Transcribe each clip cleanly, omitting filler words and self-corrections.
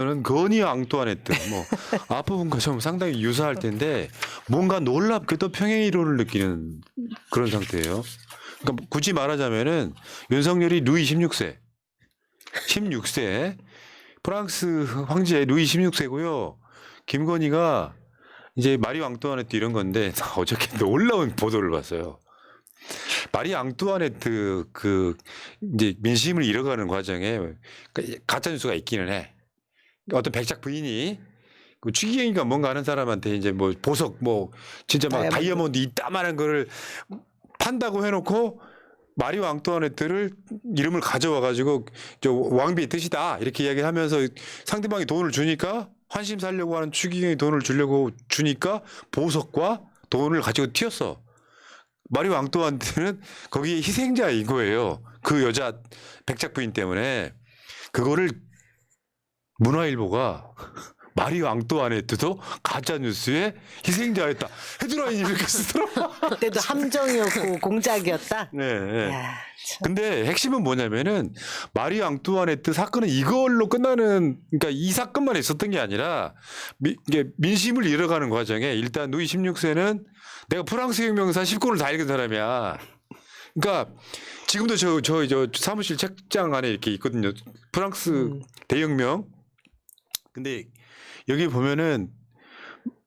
저는 건이 앙뚜아네트 뭐 앞부분과 좀 상당히 유사할 텐데 뭔가 놀랍게도 평행 이론을 느끼는 그런 상태예요. 그러니까 굳이 말하자면은 윤석열이 루이 16세 프랑스 황제 루이 16세고요. 김건희가 이제 마리 앙뚜아네트 이런 건데 어저께 놀라운 보도를 봤어요. 마리 앙뚜아네트 그 이제 민심을 잃어가는 과정에 가짜 뉴스가 있기는 해. 어떤 백작 부인이 그 추기경이가 뭔가 하는 사람한테 이제 뭐 보석 뭐 진짜 막 다이아몬드 이따만한 거를 판다고 해놓고 마리 앙뚜아네트를 이름을 가져와 가지고 저 왕비의 뜻이다 이렇게 이야기하면서 상대방이 돈을 주니까 환심 살려고 하는 추기경이 돈을 주려고 주니까 보석과 돈을 가지고 튀었어. 마리 앙뚜아네트는 거기에 희생자인 거예요. 그 여자 백작 부인 때문에 그거를 문화일보가 마리 앙뚜아네트도 가짜 뉴스의 희생자였다. 헤드라인 이렇게 쓰더라고. 그때도 함정이었고 공작이었다. 네. 야, 근데 핵심은 뭐냐면은 마리 앙뚜아네트 사건은 이걸로 끝나는 그러니까 이 사건만 있었던 게 아니라 이게 민심을 잃어가는 과정에 일단 루이 16세는 내가 프랑스 혁명사 10권을 다 읽은 사람이야. 그러니까 지금도 저 사무실 책장 안에 이렇게 있거든요. 프랑스 대혁명. 근데 여기 보면은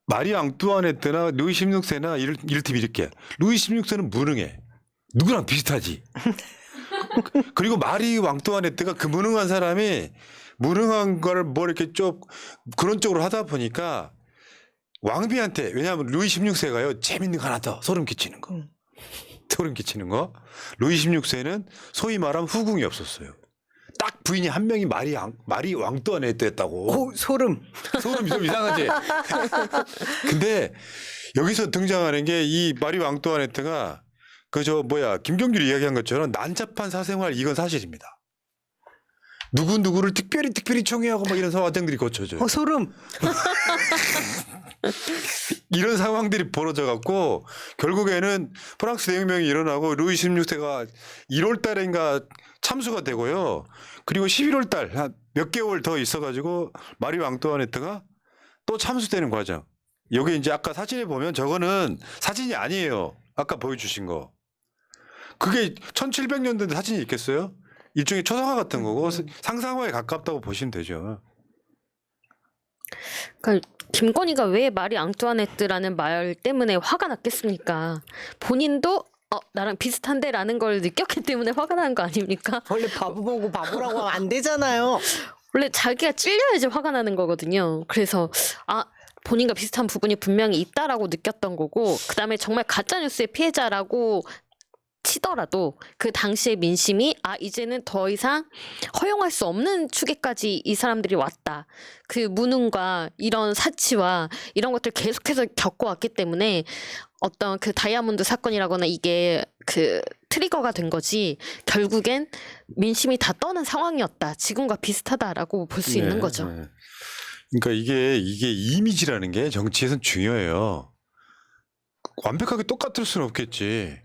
마리 앙뚜아네트나 루이 16세나 이를테면 이렇게 루이 16세는 무능해. 누구랑 비슷하지. 그리고 마리 앙뚜아네트가 그 무능한 사람이 무능한 거를 뭐 이렇게 좀 그런 쪽으로 하다 보니까 왕비한테 왜냐하면 루이 16세가요 재밌는 거 하나 더 소름 끼치는 거. 소름 끼치는 거. 루이 16세는 소위 말하면 후궁이 없었어요. 딱 부인이 한 명이 마리 앙뚜아네트였다고. 소름. 소름 좀 이상하지. 근데 여기서 등장하는 게 이 마리 앙뚜아네트가 김경률이 이야기한 것처럼 난잡한 사생활 이건 사실입니다. 누구를 특별히 총애하고 막 이런 과정들이 거쳐져요. 소름. 이런 상황들이 벌어져 갖고 결국에는 프랑스 대혁명이 일어나고 루이 16세가 1월 달인가 참수가 되고요. 그리고 11월 달 몇 개월 더 있어 가지고 마리 앙뚜아네트가 또 참수되는 과정. 여기 이제 아까 사진에 보면 저거는 사진이 아니에요. 아까 보여주신 거. 그게 1700년대 사진이 있겠어요? 일종의 초상화 같은 거고 상상화에 가깝다고 보시면 되죠. 그러니까 김건희가 왜 마리 앙뚜아네트라는 말 때문에 화가 났겠습니까? 본인도 나랑 비슷한데라는 걸 느꼈기 때문에 화가 나는 거 아닙니까? 원래 바보 보고 바보라고 하면 안 되잖아요. 원래 자기가 찔려야지 화가 나는 거거든요. 그래서 본인과 비슷한 부분이 분명히 있다라고 느꼈던 거고 그다음에 정말 가짜뉴스의 피해자라고 치더라도 그 당시의 민심이 이제는 더 이상 허용할 수 없는 추계까지 이 사람들이 왔다. 그 무능과 이런 사치와 이런 것들 계속해서 겪어왔기 때문에 어떤 그 다이아몬드 사건이라거나 이게 그 트리거가 된 거지 결국엔 민심이 다 떠난 상황이었다. 지금과 비슷하다라고 볼 수 있는 거죠. 네. 그러니까 이게 이미지라는 게 정치에선 중요해요. 완벽하게 똑같을 수는 없겠지.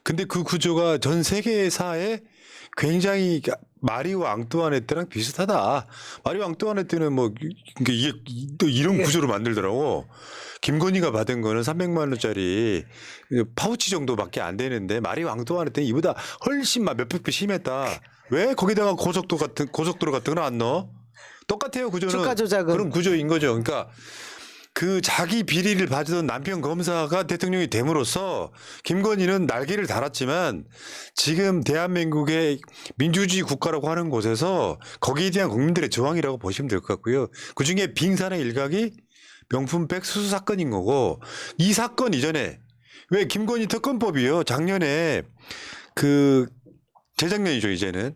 근데 그 구조가 전 세계사에 굉장히 마리 앙뚜아네트랑 비슷하다. 마리 앙뚜아네트는 이게 또 이런 구조로 만들더라고. 김건희가 받은 거는 300만 원짜리 파우치 정도밖에 안 되는데 마리 앙뚜아네트는 이보다 훨씬 몇백 배 심했다. 왜 거기다가 고속도로 같은 걸 안 넣어? 똑같아요 구조는. 주가 조작은. 그런 구조인 거죠. 그러니까 그 자기 비리를 받던 남편 검사가 대통령이 됨으로써 김건희는 날개를 달았지만 지금 대한민국의 민주주의 국가라고 하는 곳에서 거기에 대한 국민들의 저항이라고 보시면 될 것 같고요. 그중에 빙산의 일각이 명품백 수수 사건인 거고 이 사건 이전에 왜 김건희 특검법이요. 작년에 재작년이죠 이제는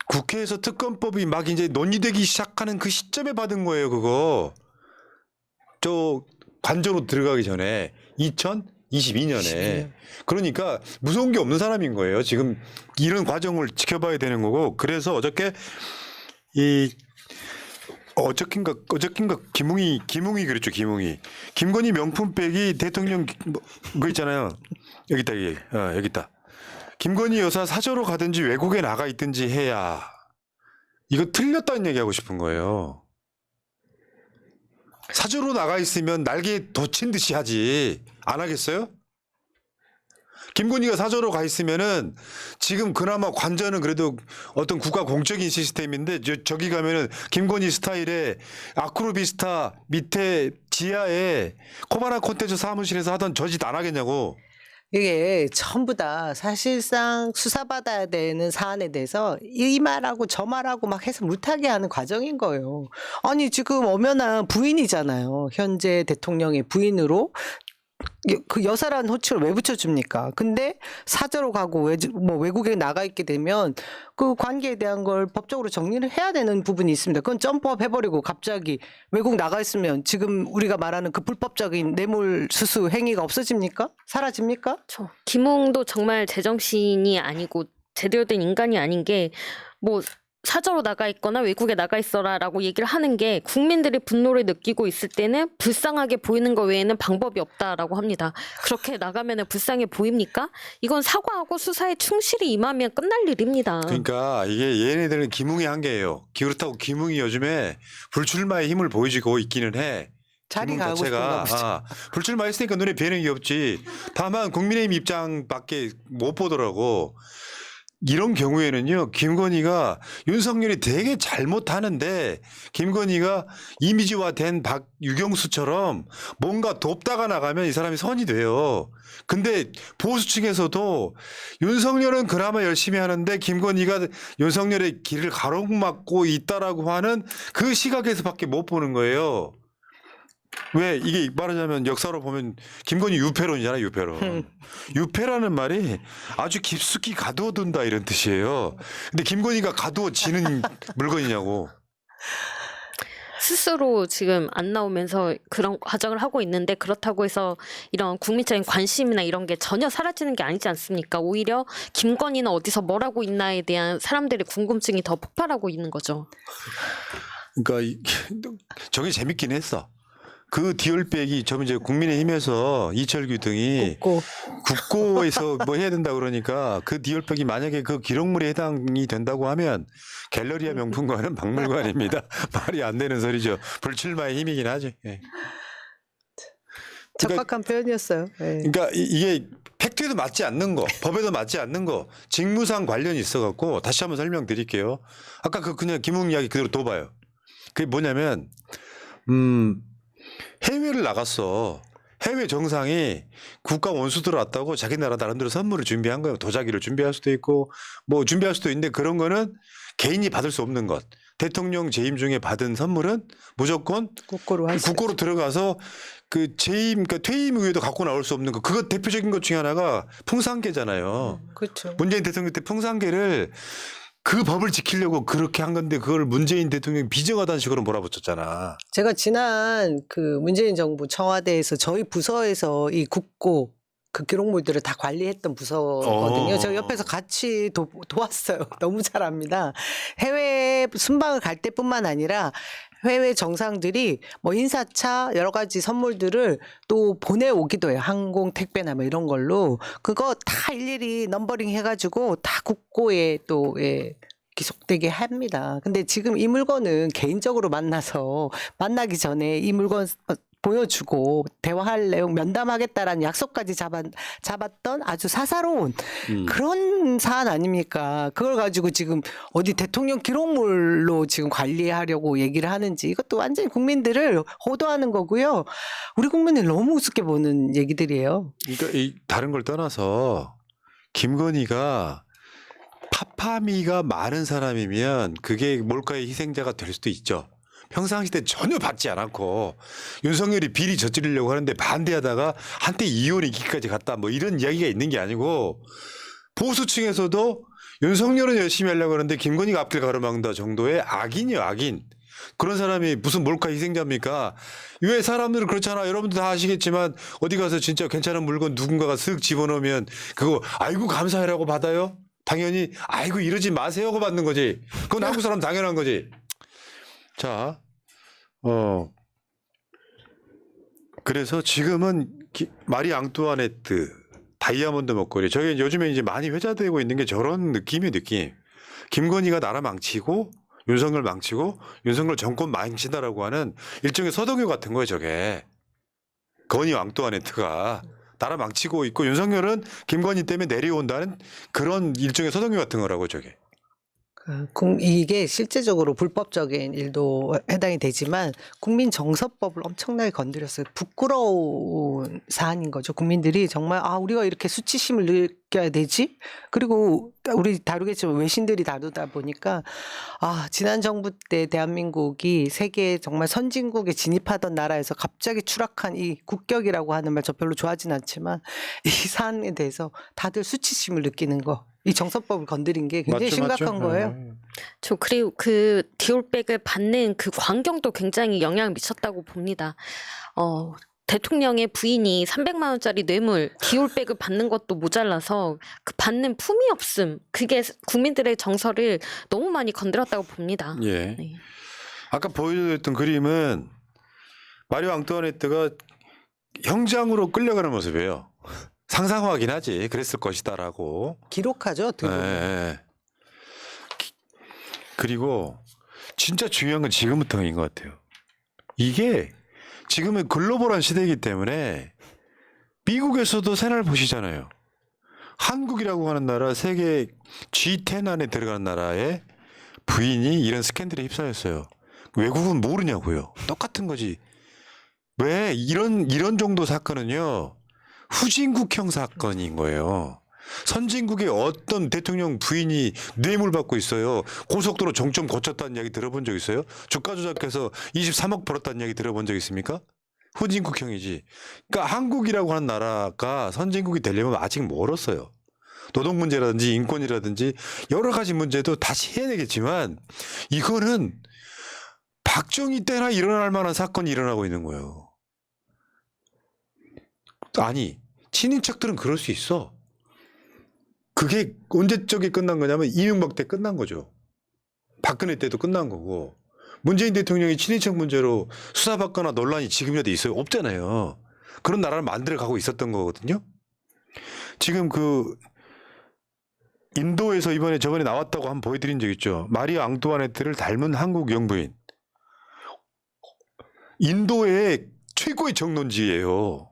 국회에서 특검법이 막 이제 논의되기 시작하는 그 시점에 받은 거예요 그거. 관저로 들어가기 전에 2022년에 그러니까 무서운 게 없는 사람인 거예요. 지금 이런 과정을 지켜봐야 되는 거고 그래서 어저께 어저께인가 김웅이 그랬죠. 김건희 명품백이 대통령 그거 있잖아요. 여기 있다. 김건희 여사 사저로 가든지 외국에 나가 있든지 해야 이거 틀렸다는 얘기하고 싶은 거예요. 사저로 나가 있으면 날개에 돋친 듯이 하지. 안 하겠어요? 김건희가 사저로 가 있으면은 지금 그나마 관저는 그래도 어떤 국가 공적인 시스템인데 저기 가면은 김건희 스타일의 아크로비스타 밑에 지하에 코바나 콘텐츠 사무실에서 하던 저 짓 안 하겠냐고. 이게 전부 다 사실상 수사받아야 되는 사안에 대해서 이 말하고 저 말하고 막 해서 물타기 하는 과정인 거예요. 아니, 지금 엄연한 부인이잖아요. 현재 대통령의 부인으로 그 여사라는 호칭을 왜 붙여줍니까? 근데 사저로 가고 뭐 외국에 나가 있게 되면 그 관계에 대한 걸 법적으로 정리를 해야 되는 부분이 있습니다. 그건 점프업 해버리고 갑자기 외국 나가 있으면 지금 우리가 말하는 그 불법적인 뇌물 수수 행위가 없어집니까? 사라집니까? 김웅도 정말 제정신이 아니고 제대로 된 인간이 아닌 게 뭐 사저로 나가 있거나 외국에 나가 있어라라고 얘기를 하는 게 국민들이 분노를 느끼고 있을 때는 불쌍하게 보이는 것 외에는 방법이 없다라고 합니다. 그렇게 나가면 불쌍해 보입니까? 이건 사과하고 수사에 충실히 임하면 끝날 일입니다. 그러니까 이게 얘네들은 김웅의 한계예요. 그렇다고 김웅이 요즘에 불출마의 힘을 보여주고 있기는 해. 자리 김웅 가고 자체가 싶은가 보죠. 불출마했으니까 눈에 뵈는 게 없지. 다만 국민의힘 입장밖에 못 보더라고. 이런 경우에는요, 김건희가 윤석열이 되게 잘못하는데 김건희가 이미지화된 유경수처럼 뭔가 돕다가 나가면 이 사람이 선이 돼요. 근데 보수층에서도 윤석열은 그나마 열심히 하는데 김건희가 윤석열의 길을 가로막고 있다라고 하는 그 시각에서밖에 못 보는 거예요. 왜 이게 말하자면 역사로 보면 김건희 유패론이잖아, 유패론. 유패라는 말이 아주 깊숙이 가두어둔다 이런 뜻이에요. 근데 김건희가 가두어지는 물건이냐고. 스스로 지금 안 나오면서 그런 과정을 하고 있는데 그렇다고 해서 이런 국민적인 관심이나 이런 게 전혀 사라지는 게 아니지 않습니까? 오히려 김건희는 어디서 뭘 하고 있나에 대한 사람들의 궁금증이 더 폭발하고 있는 거죠. 그러니까 저게 재밌긴 했어. 그 디올백이 저 이제 국민의힘에서 이철규 등이 국고에서 뭐 해야 된다 그러니까 그 디올백이 만약에 그 기록물에 해당이 된다고 하면 갤러리아 명품관은 박물관입니다. 말이 안 되는 소리죠. 불출마의 힘이긴 하죠. 예. 적확한 표현이었어요. 예. 그러니까 이게 팩트에도 맞지 않는 거, 법에도 맞지 않는 거, 직무상 관련이 있어갖고 다시 한번 설명드릴게요. 아까 그냥 김웅 이야기 그대로 둬봐요. 그게 뭐냐면 해외를 나갔어. 해외 정상이 국가 원수들 왔다고 자기 나라 나름대로 선물을 준비한 거예요. 도자기를 준비할 수도 있고 뭐 준비할 수도 있는데 그런 거는 개인이 받을 수 없는 것. 대통령 재임 중에 받은 선물은 무조건 국고로 들어가서 그 재임, 그러니까 퇴임 후에도 갖고 나올 수 없는 거. 그거 대표적인 것 중에 하나가 풍산계잖아요. 그렇죠. 문재인 대통령 때 풍산계를 그 법을 지키려고 그렇게 한 건데 그걸 문재인 대통령이 비정하다는 식으로 몰아붙였잖아. 제가 지난 그 문재인 정부 청와대에서 저희 부서에서 이 국고 그 기록물들을 다 관리했던 부서거든요. 저 옆에서 같이 도왔어요. 너무 잘합니다. 해외 순방을 갈 때뿐만 아니라 해외 정상들이 뭐 인사차 여러 가지 선물들을 또 보내오기도 해요. 항공 택배나 뭐 이런 걸로 그거 다 일일이 넘버링 해가지고 다 국고에 또 기속되게 합니다. 근데 지금 이 물건은 개인적으로 만나서 만나기 전에 이 물건 보여주고 대화할 내용 면담하겠다라는 약속까지 잡았던 아주 사사로운 그런 사안 아닙니까? 그걸 가지고 지금 어디 대통령 기록물로 지금 관리하려고 얘기를 하는지 이것도 완전히 국민들을 호도하는 거고요. 우리 국민을 너무 우습게 보는 얘기들이에요. 그러니까 이 다른 걸 떠나서 김건희가 파파미가 많은 사람이면 그게 몰카의 희생자가 될 수도 있죠. 평상시 때 전혀 받지 않았고 윤석열이 비리 저지르려고 하는데 반대하다가 한때 이혼이기까지 갔다 뭐 이런 이야기가 있는 게 아니고 보수층에서도 윤석열은 열심히 하려고 하는데 김건희가 앞길 가로막는다 정도의 악인이요, 악인. 그런 사람이 무슨 몰카 희생자입니까? 왜 사람들은 그렇잖아. 여러분들 다 아시겠지만 어디 가서 진짜 괜찮은 물건 누군가가 쓱 집어넣으면 그거 아이고 감사해라고 받아요? 당연히 아이고 이러지 마세요 하고 받는 거지. 그건 한국 사람 당연한 거지. 자, 그래서 지금은 마리 앙뚜아네트 다이아몬드 목걸이 저게 요즘에 이제 많이 회자되고 있는 게 저런 느낌이에요, 느낌. 김건희가 나라 망치고 윤석열 망치고 윤석열 정권 망친다라고 하는 일종의 서동요 같은 거예요, 저게. 건희 앙뚜아네트가 나라 망치고 있고 윤석열은 김건희 때문에 내려온다는 그런 일종의 서동요 같은 거라고 저게. 이게 실제적으로 불법적인 일도 해당이 되지만 국민 정서법을 엄청나게 건드렸어요. 부끄러운 사안인 거죠. 국민들이 정말 우리가 이렇게 수치심을 느껴야 되지? 그리고 우리 다루겠지만 외신들이 다루다 보니까 지난 정부 때 대한민국이 세계 정말 선진국에 진입하던 나라에서 갑자기 추락한 이 국격이라고 하는 말 저 별로 좋아하진 않지만 이 사안에 대해서 다들 수치심을 느끼는 거. 이 정서법을 건드린 게 굉장히 심각한 거예요. 저 그리고 그 디올백을 받는 그 광경도 굉장히 영향을 미쳤다고 봅니다. 대통령의 부인이 300만 원짜리 뇌물 디올백을 받는 것도 모자라서 그 받는 품이 없음 그게 국민들의 정서를 너무 많이 건드렸다고 봅니다. 예. 네. 아까 보여줬던 그림은 마리오 앙뚜아네트가 형장으로 끌려가는 모습이에요. 상상하긴 하지. 그랬을 것이다라고. 기록하죠. 어떻게 보면. 예. 그리고 진짜 중요한 건 지금부터인 것 같아요. 이게 지금은 글로벌한 시대이기 때문에 미국에서도 새날 보시잖아요. 한국이라고 하는 나라 세계 G10 안에 들어가는 나라의 부인이 이런 스캔들에 휩싸였어요. 외국은 모르냐고요. 똑같은 거지. 왜 이런 정도 사건은요. 후진국형 사건인 거예요. 선진국의 어떤 대통령 부인이 뇌물 받고 있어요. 고속도로 정점 고쳤다는 이야기 들어본 적 있어요? 주가 조작해서 23억 벌었다는 이야기 들어본 적 있습니까? 후진국형이지. 그러니까 한국이라고 하는 나라가 선진국이 되려면 아직 멀었어요. 노동 문제라든지 인권이라든지 여러 가지 문제도 다시 해야 되겠지만 이거는 박정희 때나 일어날 만한 사건이 일어나고 있는 거예요. 아니 친인척들은 그럴 수 있어. 그게 언제적에 끝난 거냐면 이명박 때 끝난 거죠. 박근혜 때도 끝난 거고 문재인 대통령이 친인척 문제로 수사받거나 논란이 지금이라도 있어요? 없잖아요. 그런 나라를 만들어 가고 있었던 거거든요. 지금 그 인도에서 저번에 나왔다고 한번 보여드린 적 있죠. 마리아 앙뚜아네트를 닮은 한국 영부인. 인도의 최고의 정론지예요.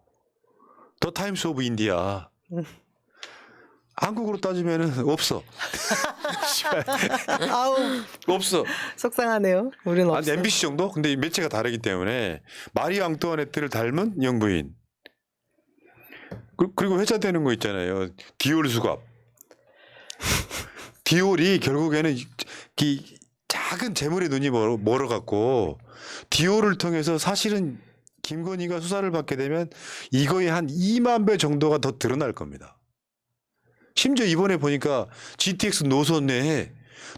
더 타임스 오브 인디아. 한국으로 따지면은 없어. 아우 없어. 속상하네요. 우리는 한 없어요. MBC 정도? 근데 매체가 다르기 때문에 마리아 앙뚜아네트를 닮은 영부인. 그리고 회자되는 거 있잖아요. 디올 수갑. 디올이 결국에는 이 작은 재물에 눈이 멀어갖고 디올을 통해서 사실은 김건희가 수사를 받게 되면 이거의 한 2만 배 정도가 더 드러날 겁니다. 심지어 이번에 보니까 GTX 노선 내에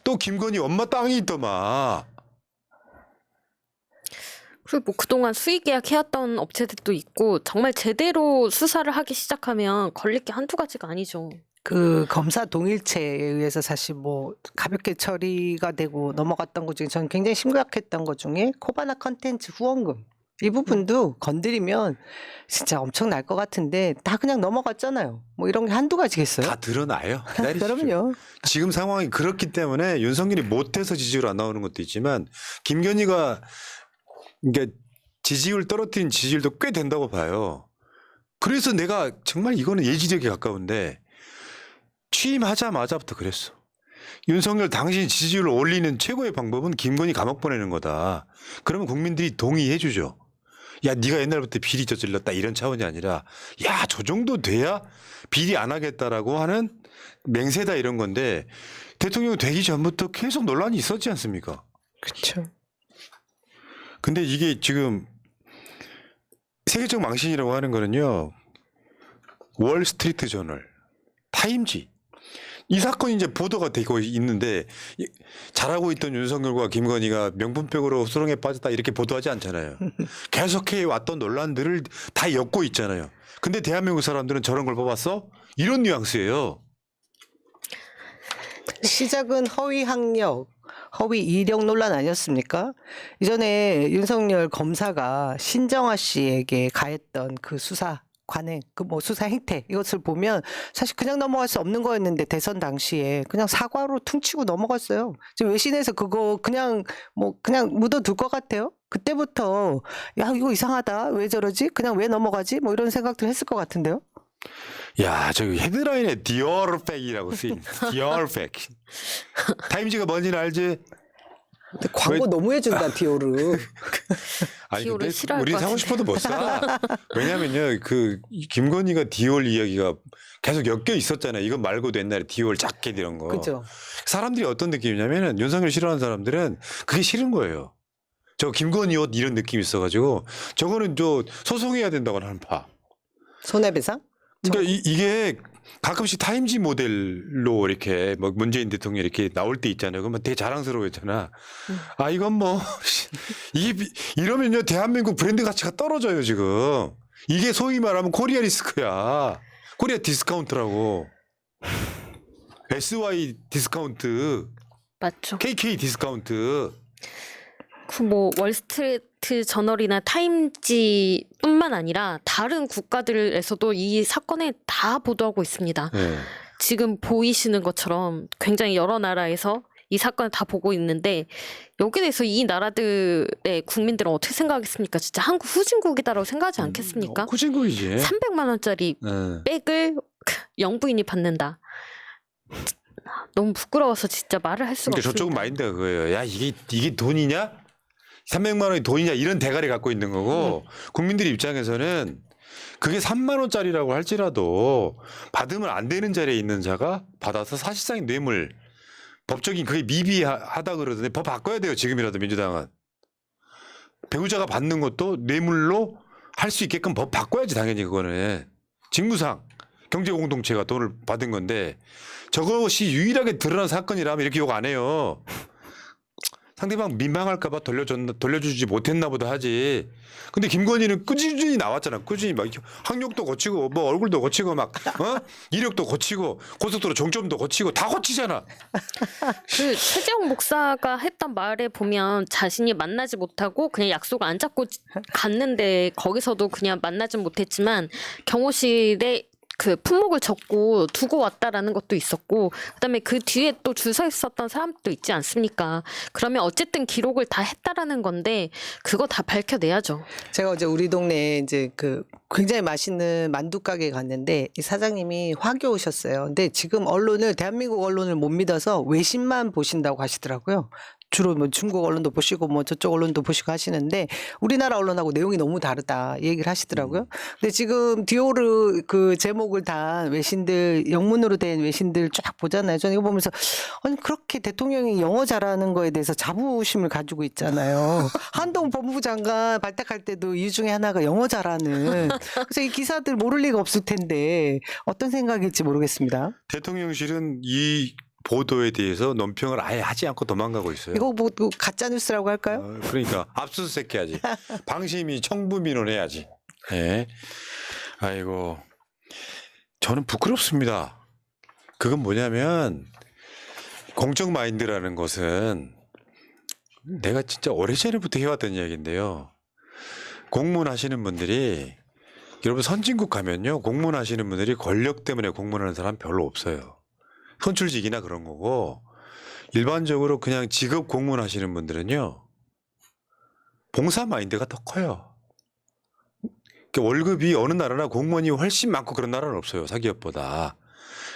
또 김건희 엄마 땅이 있더만. 그리고 뭐 그동안 수의 계약 해왔던 업체들도 있고 정말 제대로 수사를 하기 시작하면 걸릴 게 한두 가지가 아니죠. 그 검사 동일체에 의해서 사실 뭐 가볍게 처리가 되고 넘어갔던 것 중에 저는 굉장히 심각했던 것 중에 코바나 컨텐츠 후원금 이 부분도 건드리면 진짜 엄청날 것 같은데 다 그냥 넘어갔잖아요. 뭐 이런 게 한두 가지겠어요? 다 드러나요. 기다리십시오. 그럼요. 지금 상황이 그렇기 때문에 윤석열이 못해서 지지율 안 나오는 것도 있지만 김건희가 그러니까 지지율 떨어뜨린 지지율도 꽤 된다고 봐요. 그래서 내가 정말 이거는 예지력에 가까운데 취임하자마자부터 그랬어. 윤석열 당신 지지율을 올리는 최고의 방법은 김건희 감옥 보내는 거다. 그러면 국민들이 동의해 주죠. 야 네가 옛날부터 비리 저질렀다 이런 차원이 아니라 야 저 정도 돼야 비리 안 하겠다라고 하는 맹세다 이런 건데 대통령 되기 전부터 계속 논란이 있었지 않습니까? 그렇죠. 근데 이게 지금 세계적 망신이라고 하는 거는요. 월스트리트 저널, 타임지 이 사건이 이제 보도가 되고 있는데 잘하고 있던 윤석열과 김건희가 명분병으로 수렁에 빠졌다 이렇게 보도하지 않잖아요. 계속해 왔던 논란들을 다 엮고 있잖아요. 근데 대한민국 사람들은 저런 걸 뽑았어? 이런 뉘앙스예요. 시작은 허위 학력, 허위 이력 논란 아니었습니까? 이전에 윤석열 검사가 신정아 씨에게 가했던 그 수사 관행, 그 뭐 수사 행태 이것을 보면 사실 그냥 넘어갈 수 없는 거였는데 대선 당시에 그냥 사과로 퉁치고 넘어갔어요. 지금 외신에서 그거 그냥 뭐 그냥 묻어둘 것 같아요. 그때부터 야 이거 이상하다 왜 저러지 그냥 왜 넘어가지 뭐 이런 생각들 했을 것 같은데요. 야, 저기 헤드라인에 디얼팩이라고 쓰인 디얼팩. 타임지가 뭔지는 알지? 근데 광고 너무 해준다 디오르. 아니 디올을 근데 싫어할 우리 것 사고 같은데. 싶어도 못 사. 왜냐면요, 그 김건희가 디올 이야기가 계속 엮여 있었잖아요. 이거 말고도 옛날에 디올 자켓 이런 거. 그죠. 사람들이 어떤 느낌이냐면은 윤석열 싫어하는 사람들은 그게 싫은 거예요. 저 김건희 옷 이런 느낌이 있어가지고 저거는 저 소송해야 된다고 하는 파. 손해배상? 그러니까 이게 가끔씩 타임지 모델로 이렇게 뭐 문재인 대통령 이렇게 나올 때 있잖아요. 그러면 되게 자랑스러워했잖아. 아 이건 뭐 이게 이러면요 대한민국 브랜드 가치가 떨어져요 지금. 이게 소위 말하면 코리아 리스크야. 코리아 디스카운트라고. SY 디스카운트, 맞죠. KK 디스카운트. 그 뭐 월스트리트 저널이나 타임지뿐만 아니라 다른 국가들에서도 이 사건을 다 보도하고 있습니다. 네. 지금 보이시는 것처럼 굉장히 여러 나라에서 이 사건을 다 보고 있는데 여기에 대해서 이 나라들의 국민들은 어떻게 생각하겠습니까? 진짜 한국 후진국이다라고 생각하지 않겠습니까? 후진국이지. 300만 원짜리 네. 백을 영부인이 받는다. 너무 부끄러워서 진짜 말을 할 수가 그러니까 없습니다. 저쪽은 마인드가 그거예요. 야 이게 돈이냐? 300만 원이 돈이냐 이런 대가리 갖고 있는 거고 국민들 입장에서는 그게 3만 원짜리라고 할지라도 받으면 안 되는 자리에 있는 자가 받아서 사실상의 뇌물 법적인 그게 미비하다 그러던데 법 바꿔야 돼요. 지금이라도 민주당은 배우자가 받는 것도 뇌물로 할 수 있게끔 법 바꿔야지 당연히 그거는 직무상 경제공동체가 돈을 받은 건데 저것이 유일하게 드러난 사건이라면 이렇게 욕 안 해요. 상대방 민망할까봐 돌려주지 못했나 보다 하지. 근데 김건희는 꾸준히 나왔잖아. 꾸준히 막 학력도 고치고 뭐 얼굴도 고치고 막 이력도 고치고 고속도로 종점도 고치고 다 고치잖아. 그 최재형 목사가 했던 말에 보면 자신이 만나지 못하고 그냥 약속을 안 잡고 갔는데 거기서도 그냥 만나지 못했지만 경호실에 그 품목을 적고 두고 왔다라는 것도 있었고 그다음에 그 뒤에 또 줄 서 있었던 사람도 있지 않습니까? 그러면 어쨌든 기록을 다 했다라는 건데 그거 다 밝혀내야죠. 제가 어제 우리 동네에 이제 그 굉장히 맛있는 만두 가게에 갔는데 이 사장님이 화교 오셨어요. 근데 지금 언론을 대한민국 언론을 못 믿어서 외신만 보신다고 하시더라고요. 주로 뭐 중국 언론도 보시고 뭐 저쪽 언론도 보시고 하시는데 우리나라 언론하고 내용이 너무 다르다 이 얘기를 하시더라고요. 근데 지금 디오르 그 제목을 단 외신들 영문으로 된 외신들 쫙 보잖아요. 저는 이거 보면서 아니 그렇게 대통령이 영어 잘하는 거에 대해서 자부심을 가지고 있잖아요. 한동 법무부 장관 발탁할 때도 이유 중에 하나가 영어 잘하는. 그래서 이 기사들 모를 리가 없을 텐데 어떤 생각일지 모르겠습니다. 대통령실은 이 보도에 대해서 논평을 아예 하지 않고 도망가고 있어요. 이거 뭐 가짜 뉴스라고 할까요? 그러니까 압수수색 해야지. 방심이 청부민원 해야지. 예. 아이고 저는 부끄럽습니다. 그건 뭐냐면 공적 마인드라는 것은 내가 진짜 오래전부터 해왔던 이야기인데요. 공무원 하시는 분들이 여러분 선진국 가면요. 공무원 하시는 분들이 권력 때문에 공무원하는 사람 별로 없어요. 선출직이나 그런 거고 일반적으로 그냥 직업 공무원 하시는 분들은요. 봉사 마인드가 더 커요. 그러니까 월급이 어느 나라나 공무원이 훨씬 많고 그런 나라는 없어요. 사기업보다.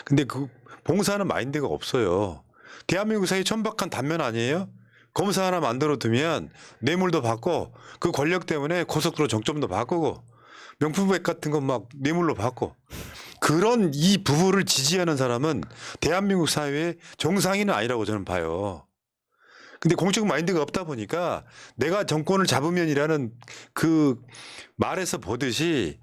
근데 그 봉사하는 마인드가 없어요. 대한민국 사회 천박한 단면 아니에요? 검사 하나 만들어 두면 뇌물도 받고 그 권력 때문에 고속도로 정점도 바꾸고 명품백 같은 거 막 뇌물로 받고 그런 이 부부를 지지하는 사람은 대한민국 사회의 정상인은 아니라고 저는 봐요. 근데 공적 마인드가 없다 보니까 내가 정권을 잡으면이라는 그 말에서 보듯이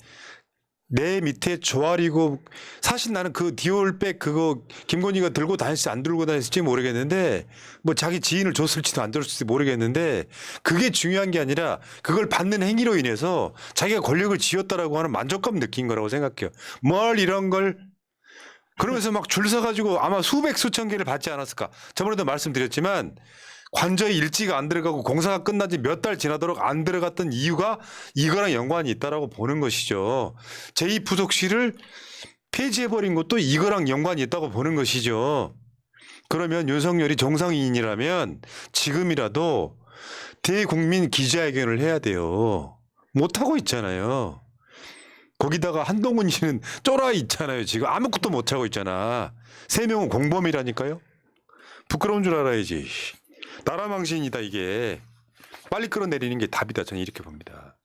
내 밑에 조아리고 사실 나는 그 디올백 그거 김건희가 들고 다녔을지 안 들고 다녔을지 모르겠는데 뭐 자기 지인을 줬을지도 안 줬을지 모르겠는데 그게 중요한 게 아니라 그걸 받는 행위로 인해서 자기가 권력을 쥐었다라고 하는 만족감 느낀 거라고 생각해요. 뭘 이런 걸 그러면서 막 줄 서가지고 아마 수백 수천 개를 받지 않았을까. 저번에도 말씀드렸지만 관저에 일지가 안 들어가고 공사가 끝난 지 몇 달 지나도록 안 들어갔던 이유가 이거랑 연관이 있다라고 보는 것이죠. 제2부속실을 폐지해버린 것도 이거랑 연관이 있다고 보는 것이죠. 그러면 윤석열이 정상인이라면 지금이라도 대국민 기자회견을 해야 돼요. 못하고 있잖아요. 거기다가 한동훈 씨는 쫄아 있잖아요. 지금 아무것도 못하고 있잖아. 3명은 공범이라니까요. 부끄러운 줄 알아야지. 나라 망신이다 이게. 빨리 끌어내리는 게 답이다. 저는 이렇게 봅니다.